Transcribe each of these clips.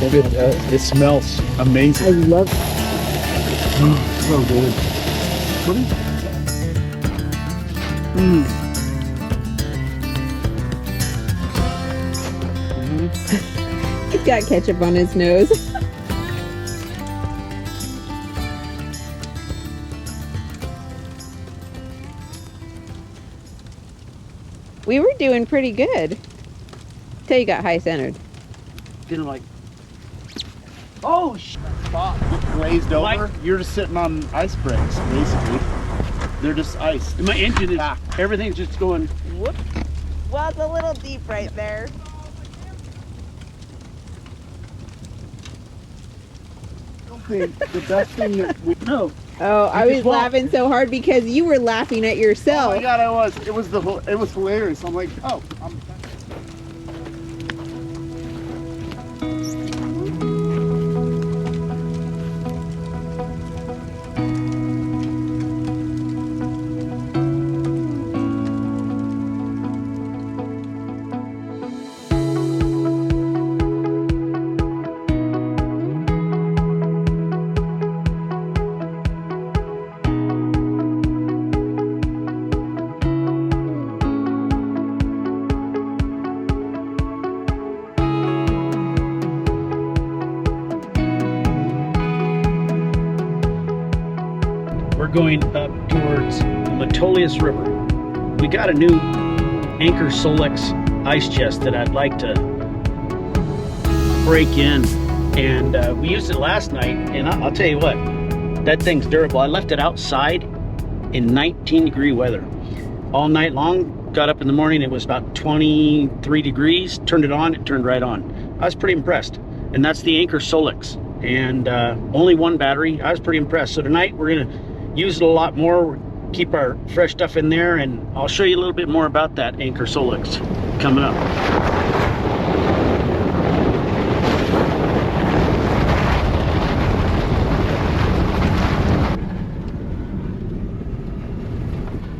It smells amazing. I love it. So good. What is it? He's got ketchup on his nose. We were doing pretty good. Till you got high centered. Getting like, oh shit! Spot glazed over. You're just sitting on ice breaks, basically. They're just ice. And my engine is, everything's just going, whoop. Well, it's a little deep right there. The best thing that we know. Oh, I was laughing so hard because you were laughing at yourself. Oh my god, I was. It was hilarious. I'm like, oh, We're going up towards Metolius River. We got a new AnkerSolix ice chest that I'd like to break in, and we used it last night, and I'll tell you what, that thing's durable. I left it outside in 19-degree weather all night long. Got up in the morning, it was about 23 degrees, turned it on, it turned right on. I was pretty impressed, and that's the AnkerSolix, and only one battery. I was pretty impressed. So tonight we're gonna use it a lot more, keep our fresh stuff in there, and I'll show you a little bit more about that AnkerSolix coming up.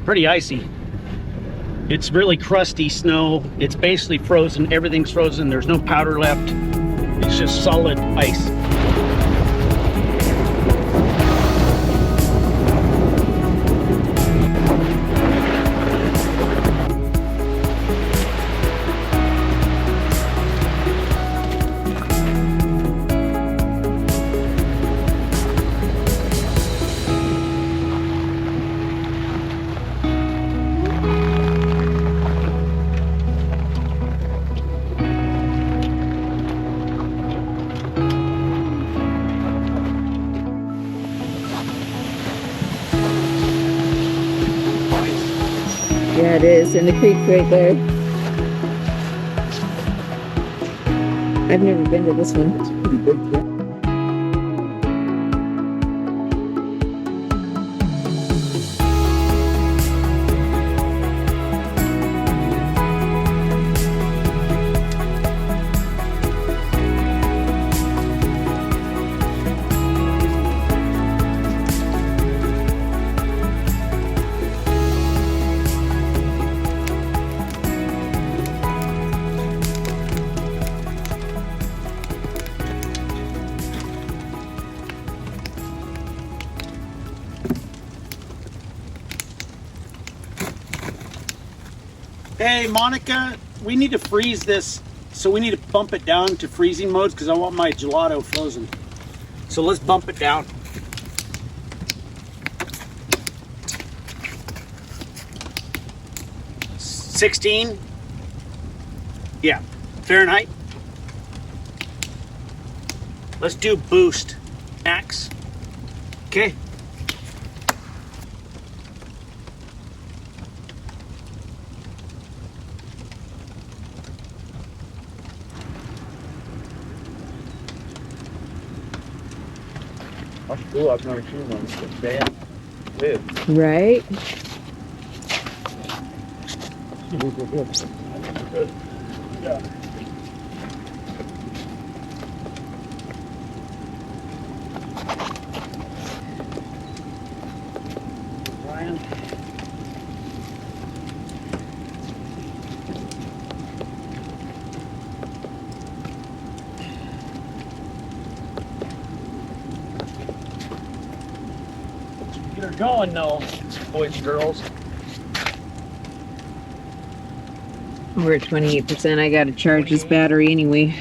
Pretty icy. It's really crusty snow. It's basically frozen. Everything's frozen. There's no powder left. It's just solid ice. Yeah, it is. And the creek's right there. I've never been to this one. it's pretty big. Yeah. Hey Monica, we need to freeze this, so we need to bump it down to freezing modes because I want my gelato frozen. So let's bump it down. $16? Yeah, Fahrenheit. Let's do boost, max. Okay. That's cool. I've never seen one so bad. Live. Right? Yeah. Brian. Get her going, though, boys and girls. We're at 28%. I gotta charge this battery anyway.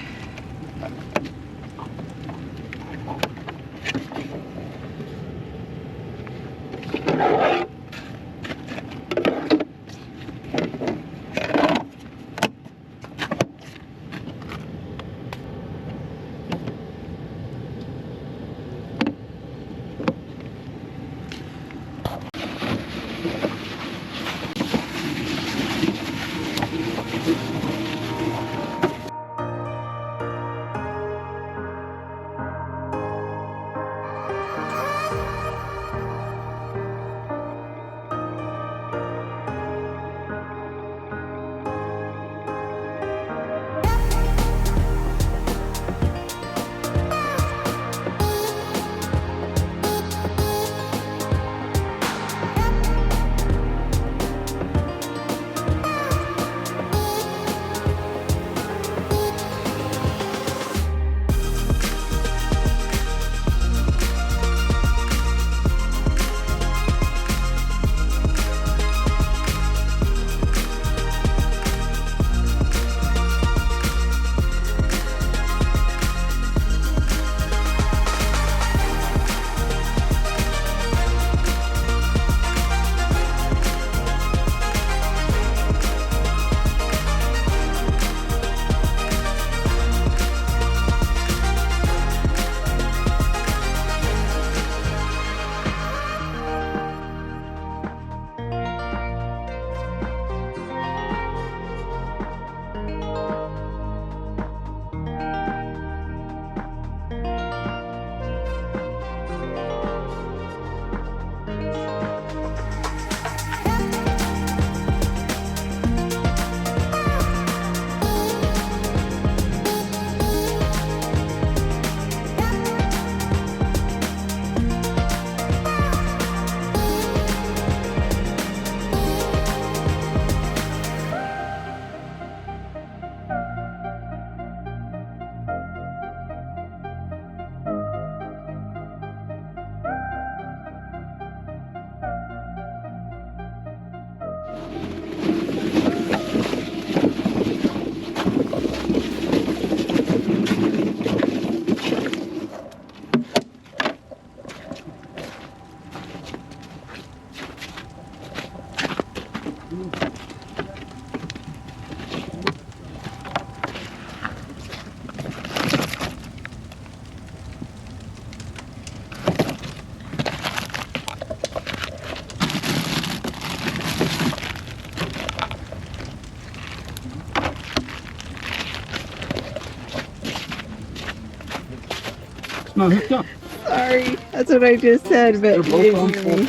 No, hooked up. Sorry, that's what I just said, but you didn't hear me.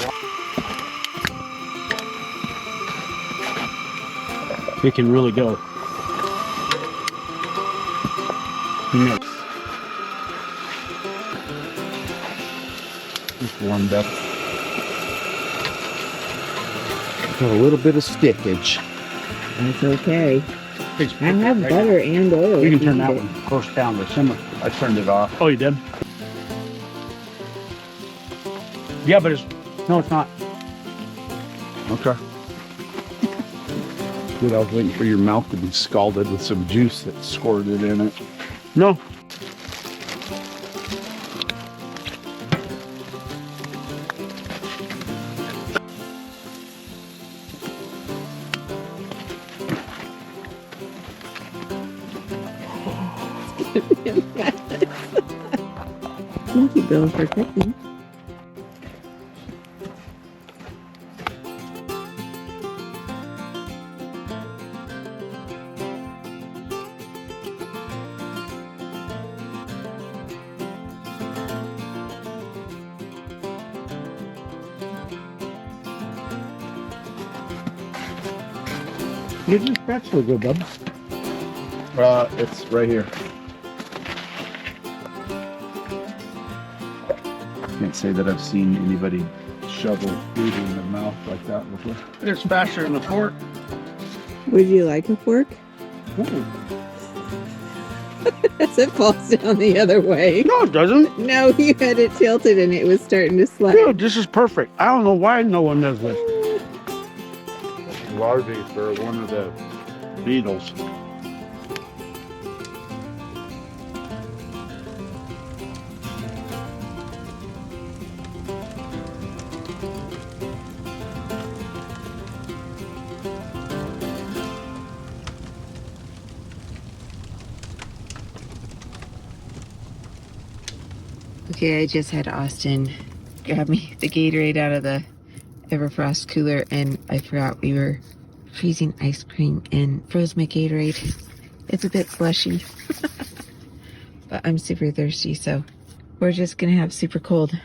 It can really go. Nice. Just warmed up. Got a little bit of stickage. That's okay. I have butter and oil. You can turn that one close down to simmer. I turned it off. Oh, you did? Yeah, but it's... No, it's not. Okay. Good, I was waiting for your mouth to be scalded with some juice that squirted in it. No. Thank you, Bill, for cooking. You just scratch so good, bub. It's right here. Can't say that I've seen anybody shovel food in their mouth like that before. It's faster than the fork. Would you like a fork? Ooh. As it falls down the other way. No, it doesn't. No, you had it tilted and it was starting to slide. Dude, this is perfect. I don't know why no one does this. Larvae for one of the beetles. Okay, I just had Austin grab me the Gatorade out of the EverFrost cooler, and I forgot we were freezing ice cream and froze my Gatorade. It's a bit slushy, but I'm super thirsty, so we're just gonna have super cold.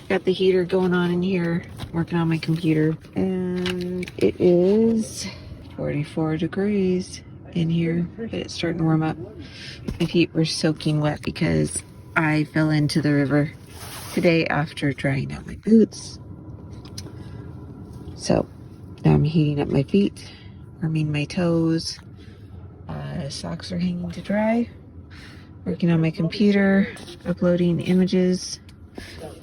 Got the heater going on in here, working on my computer, and it is 44 degrees in here, but it's starting to warm up. My feet were soaking wet because I fell into the river today after drying out my boots. So now I'm heating up my feet, warming my toes. Socks are hanging to dry. Working on my computer, uploading images.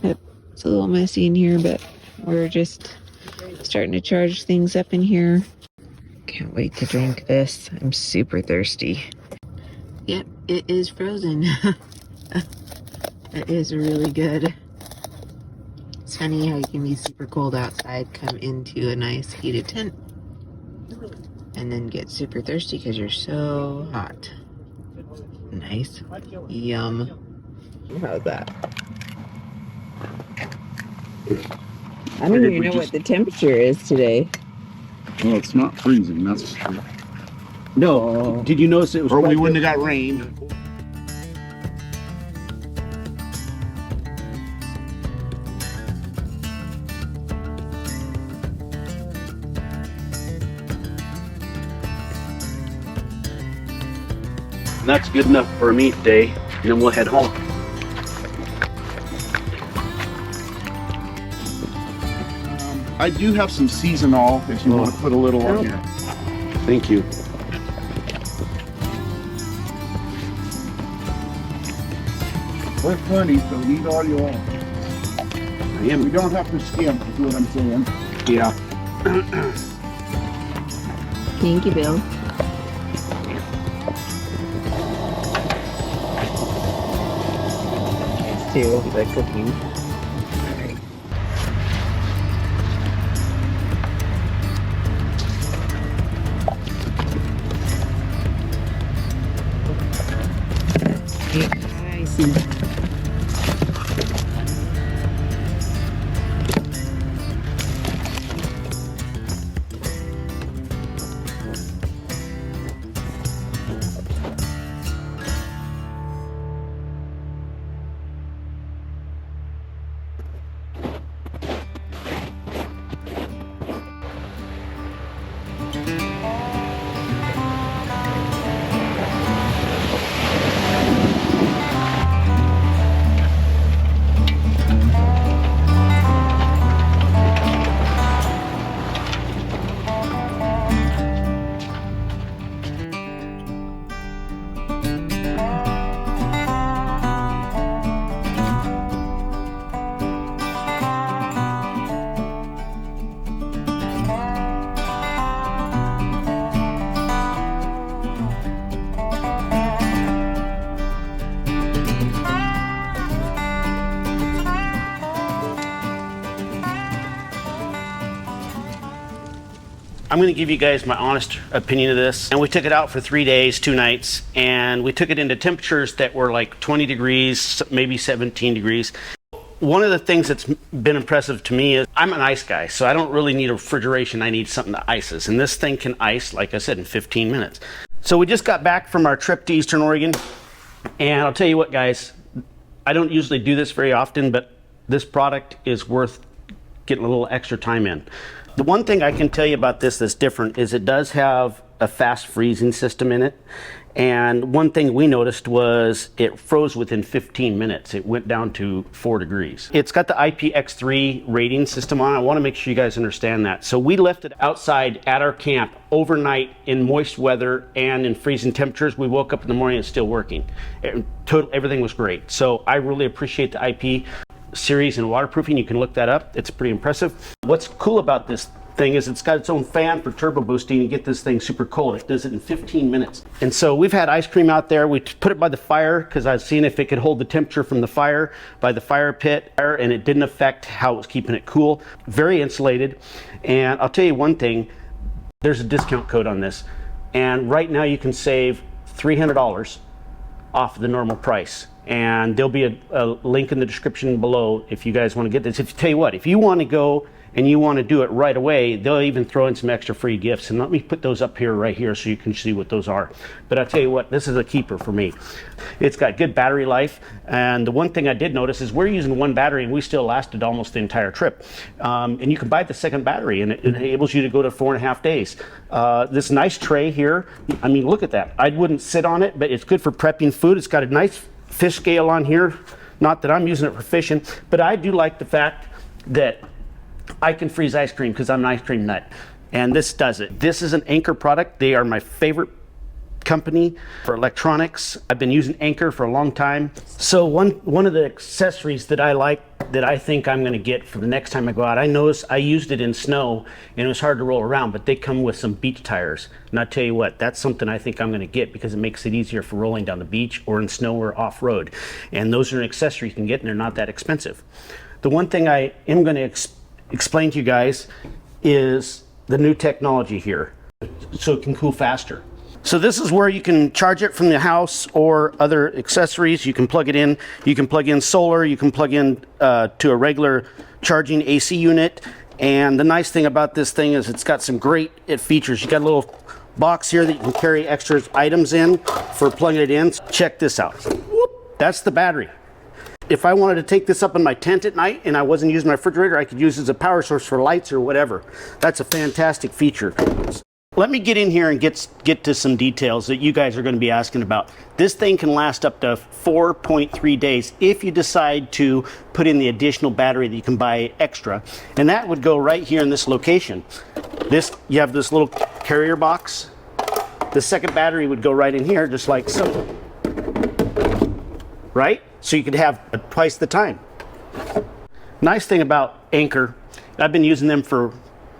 Yep, it's a little messy in here, but we're just starting to charge things up in here. Can't wait to drink this. I'm super thirsty. Yep, it is frozen. It is really good. It's funny how you can be super cold outside, come into a nice heated tent, and then get super thirsty because you're so hot. Nice. Yum. How's that? I don't even know what the temperature is today. Well, it's not freezing, that's for sure. No, did you notice it was? Or we wouldn't have got rain. And that's good enough for a meat day, and then we'll head home. I do have some seasonal if you want to put a little on here. Thank you. We're funny, so eat all you want. I am. We don't have to skim, is what I'm saying. Yeah. Thank you, Bill. Too, the cooking. I see. I'm going to give you guys my honest opinion of this. And we took it out for 3 days, 2 nights, and we took it into temperatures that were like 20 degrees, maybe 17 degrees. One of the things that's been impressive to me is I'm an ice guy, so I don't really need a refrigeration. I need something that ices. And this thing can ice, like I said, in 15 minutes. So we just got back from our trip to Eastern Oregon. And I'll tell you what, guys, I don't usually do this very often, but this product is worth getting a little extra time in. The one thing I can tell you about this that's different is it does have a fast freezing system in it. And one thing we noticed was it froze within 15 minutes. It went down to 4 degrees. It's got the IPX3 rating system on it. I want to make sure you guys understand that. So we left it outside at our camp overnight in moist weather and in freezing temperatures. We woke up in the morning and it's still working. Everything was great. So I really appreciate the IP series and waterproofing. You can look that up. It's pretty impressive. What's cool about this thing is it's got its own fan for turbo boosting and get this thing super cold. It does it in 15 minutes. And so we've had ice cream out there. We put it by the fire because I was seeing if it could hold the temperature from the fire by the fire pit, and it didn't affect how it was keeping it cool. Very insulated. And I'll tell you one thing, there's a discount code on this. And right now you can save $300 off the normal price. And there'll be a link in the description below if you guys want to get this. If you tell you what, if you want to go and you want to do it right away, they'll even throw in some extra free gifts. And let me put those up here right here so you can see what those are. But I'll tell you what, this is a keeper for me. It's got good battery life. And the one thing I did notice is we're using one battery and we still lasted almost the entire trip. And you can buy the second battery and it enables you to go to 4.5 days. This nice tray here, I mean, look at that. I wouldn't sit on it, but it's good for prepping food. It's got a nice fish scale on here. Not that I'm using it for fishing, but I do like the fact that I can freeze ice cream because I'm an ice cream nut, and this does it. This is an Anker product. They are my favorite company for electronics. I've been using Anker for a long time. So one of the accessories that I like, that I think I'm going to get for the next time I go out, I noticed I used it in snow and it was hard to roll around, but they come with some beach tires. And I'll tell you what, that's something I think I'm going to get because it makes it easier for rolling down the beach or in snow or off-road. And those are an accessory you can get and they're not that expensive. The one thing I am going to explain to you guys is the new technology here, so it can cool faster. So this is where you can charge it from the house or other accessories. You can plug it in. You can plug in solar. You can plug in to a regular charging AC unit. And the nice thing about this thing is it's got some great features. You got a little box here that you can carry extra items in for plugging it in. Check this out. Whoop, that's the battery. If I wanted to take this up in my tent at night and I wasn't using my refrigerator, I could use it as a power source for lights or whatever. That's a fantastic feature. Let me get in here and get to some details that you guys are going to be asking about. This thing can last up to 4.3 days if you decide to put in the additional battery that you can buy extra. And that would go right here in this location. You have this little carrier box. The second battery would go right in here, just like so. Right? So you could have twice the time. Nice thing about Anker, I've been using them for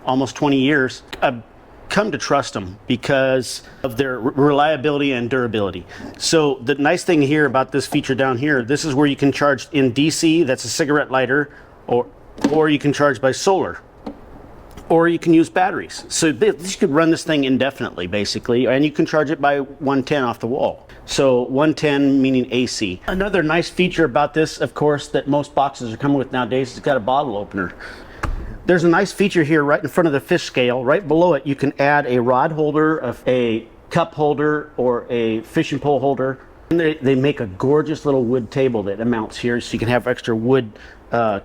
almost 20 years. I've come to trust them because of their reliability and durability. So the nice thing here about this feature down here, this is where you can charge in DC, that's a cigarette lighter, or you can charge by solar, or you can use batteries. So you could run this thing indefinitely, basically, and you can charge it by 110 off the wall. So 110 meaning AC. Another nice feature about this, of course, that most boxes are coming with nowadays, it's got a bottle opener. There's a nice feature here right in front of the fish scale. Right below it, you can add a rod holder, a cup holder, or a fishing pole holder. And they make a gorgeous little wood table that mounts here, so you can have extra wood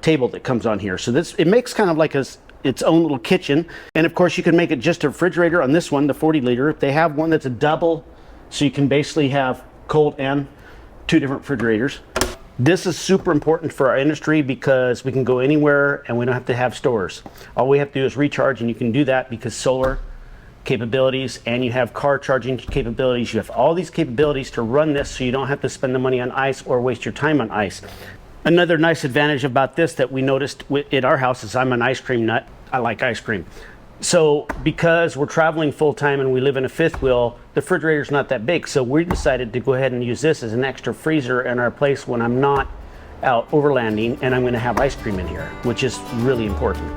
table that comes on here. So it makes kind of like its own little kitchen. And of course, you can make it just a refrigerator on this one, the 40 liter. They have one that's a double, so you can basically have cold and 2 different refrigerators. This is super important for our industry because we can go anywhere and we don't have to have stores. All we have to do is recharge, and you can do that because solar capabilities, and you have car charging capabilities. You have all these capabilities to run this, so you don't have to spend the money on ice or waste your time on ice. Another nice advantage about this that we noticed at our house is I'm an ice cream nut. I like ice cream. So because we're traveling full time and we live in a fifth wheel, the refrigerator's not that big. So we decided to go ahead and use this as an extra freezer in our place when I'm not out overlanding and I'm going to have ice cream in here, which is really important.